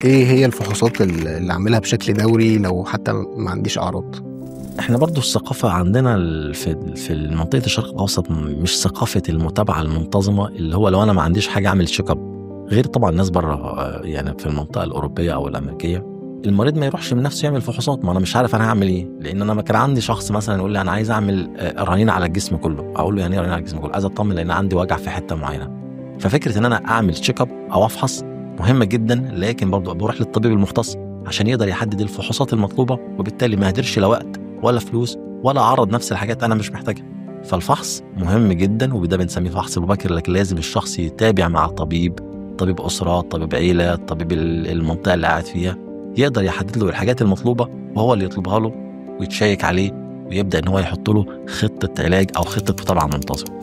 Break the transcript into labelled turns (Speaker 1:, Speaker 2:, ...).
Speaker 1: إيه هي الفحوصات اللي أعملها بشكل دوري لو حتى ما عنديش أعراض؟
Speaker 2: إحنا برضه الثقافة عندنا في منطقة الشرق الأوسط مش ثقافة المتابعة المنتظمة، اللي هو لو أنا ما عنديش حاجة أعمل check up، غير طبعًا الناس برّه يعني في المنطقة الأوروبية أو الأمريكية، المريض ما يروحش من نفسه يعمل فحوصات، ما أنا مش عارف أنا هاعمل إيه، لإن أنا كان عندي شخص مثلًا يقول لي أنا عايز أعمل رنين على الجسم كله، أقول له يعني إيه رنين على الجسم كله؟ عايز أطمن لإن عندي وجع في حتة معينة، ففكرة إن أنا أعمل check up أو أفحص مهمة جدًا، لكن برضه باروح للطبيب المختص عشان يقدر يحدد الفحوصات المطلوبة، وبالتالي ما أهدرش لا وقت ولا فلوس ولا أعرض نفسي لحاجات أنا مش محتاجها. فالفحص مهم جدًا، وده بنسميه فحص مبكر، لكن لازم الشخص يتابع مع طبيب أسرة، طبيب عيلة، طبيب المنطقة اللي قاعد فيها، يقدر يحدد له الحاجات المطلوبة وهو اللي يطلبها له ويتشيك عليه، ويبدأ إن هو يحط له خطة علاج أو خطة متابعة منتظمة.